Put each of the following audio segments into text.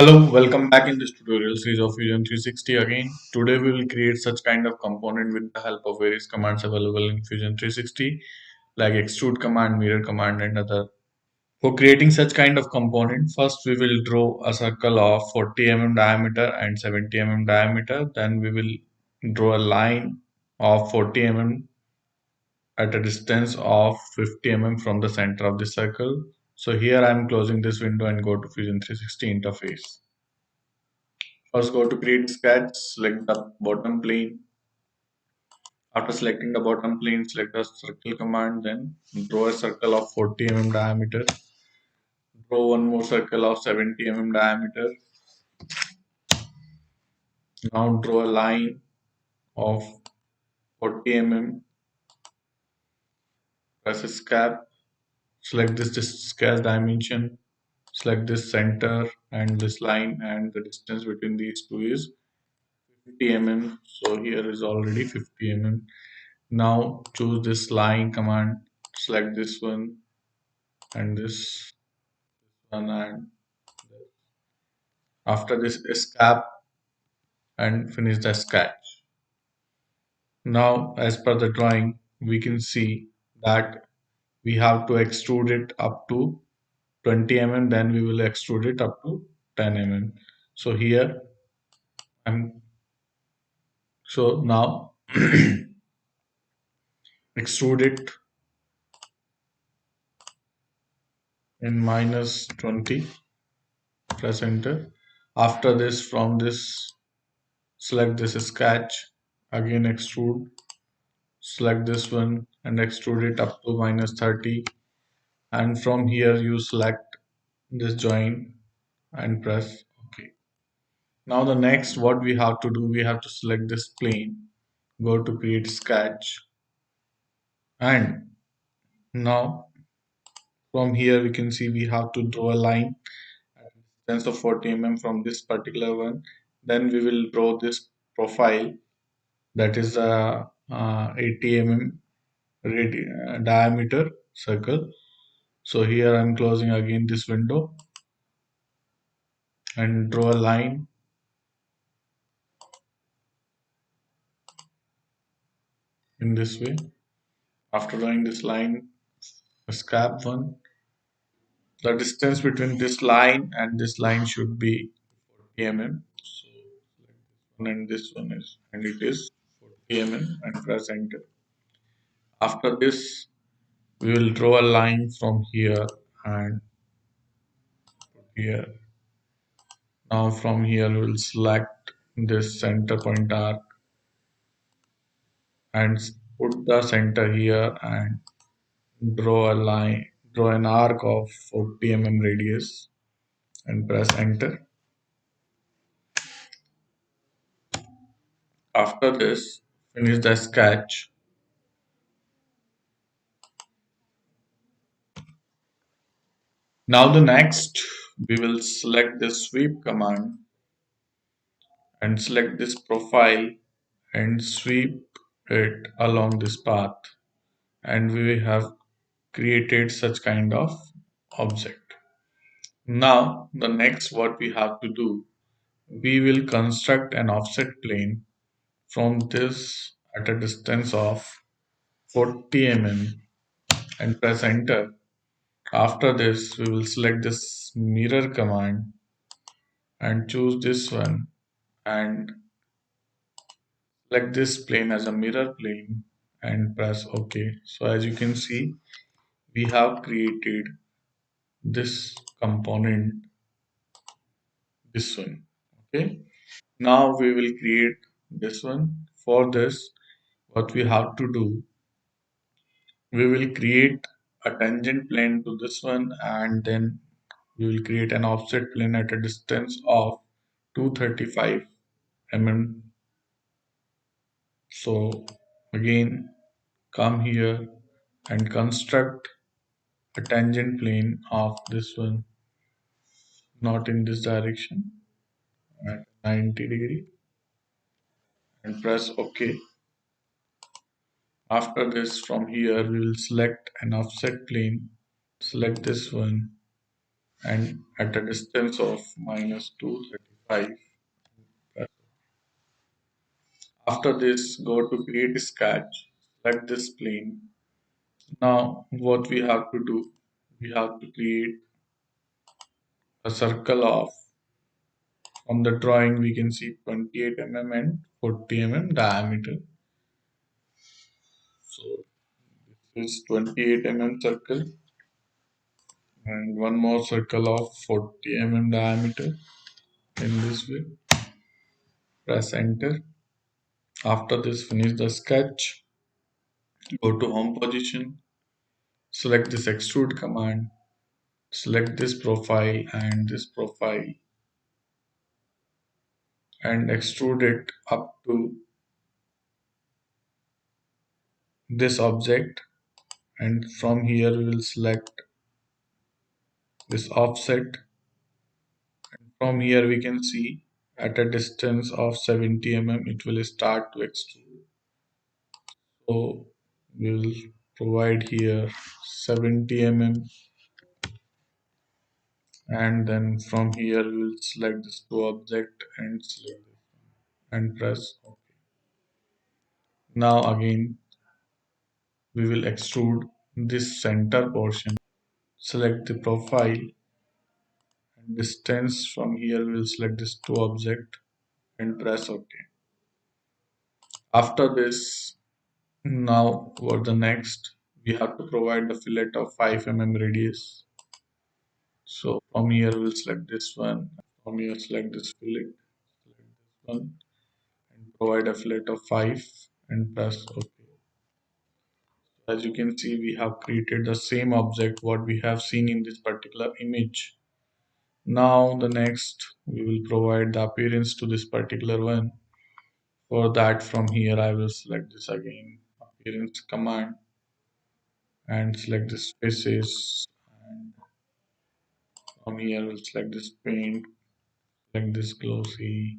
Hello, welcome back in this tutorial series of Fusion 360 again. Today we will create such kind of component with the help of various commands available in Fusion 360 like extrude command, mirror command and other. For creating such kind of component, first we will draw a circle of 40 mm diameter and 70 mm diameter. Then we will draw a line of 40 mm at a distance of 50 mm from the center of the circle. So here I am closing this window and go to Fusion 360 interface. First go to create sketch, select the bottom plane. After selecting the bottom plane, select the circle command, then draw a circle of 40 mm diameter. Draw one more circle of 70 mm diameter. Now draw a line of 40 mm. Press escape. Select this sketch dimension. Select this center and this line, and the distance between these two is 50 mm. So here is already 50 mm. Now choose this line command. Select this one and this one, and after this escape and finish the sketch. Now as per the drawing we can see that we have to extrude it up to 20 mm, then we will extrude it up to 10 mm. So here I'm so now extrude it in -20, press enter. After this, from this, select this sketch, again extrude, select this one and extrude it up to -30, and from here you select this join and press OK. Now the next what we have to do, we have to select this plane, go to create sketch, and now from here we can see we have to draw a line at a distance of 40 mm from this particular one. Then we will draw this profile, that is a 80 mm diameter circle. So here I'm closing again this window and draw a line in this way. After drawing this line, escape one. The distance between this line and this line should be 40 mm. So select this one and this one is, and it is 40 mm, and press enter. After this, we will draw a line from here and here. Now from here we will select this center point arc and put the center here and draw a line, draw an arc of 40 mm radius and press enter. After this, finish the sketch. Now the next, we will select the sweep command and select this profile and sweep it along this path, and we have created such kind of object. Now the next what we have to do, we will construct an offset plane from this at a distance of 40 mm and press enter. After this, we will select this mirror command and choose this one and select this plane as a mirror plane and press OK. So as you can see, we have created this component, this one. Okay. Now we will create this one. For this, what we have to do, we will create a tangent plane to this one, and then we will create an offset plane at a distance of 235 mm. So again come here and construct a tangent plane of this one, not in this direction, at 90 degree, and press OK. After this, from here we will select an offset plane, select this one and at a distance of minus 235. After this, go to create sketch, select this plane. Now, what we have to do, we have to create a circle of, from the drawing we can see 28 mm and 40 mm diameter. So this is 28 mm circle and one more circle of 40 mm diameter in this way. Press enter. After this, finish the sketch. Go to home position. Select this extrude command. Select this profile and this profile and extrude it up to this object, and from here we will select this offset. From here we can see at a distance of 70 mm it will start to extrude. So we will provide here 70 mm, and then from here we will select this two object and select this and press OK. Now again we will extrude this center portion. Select the profile and distance. From here we will select this two object and press OK. After this, now for the next, we have to provide the fillet of 5 mm radius. So from here we'll select this one. From here select this fillet, select this one, and provide a fillet of 5 and press OK. As you can see, we have created the same object what we have seen in this particular image. Now the next, we will provide the appearance to this particular one. For that, from here I will select this again, appearance command, and select this faces, and from here we'll select this paint, select this glossy.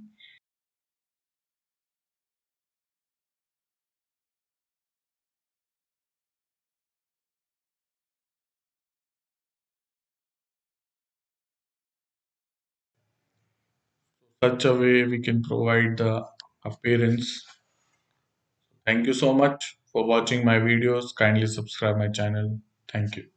Such a way we can provide the appearance. Thank you so much for watching my videos. Kindly subscribe my channel. Thank you.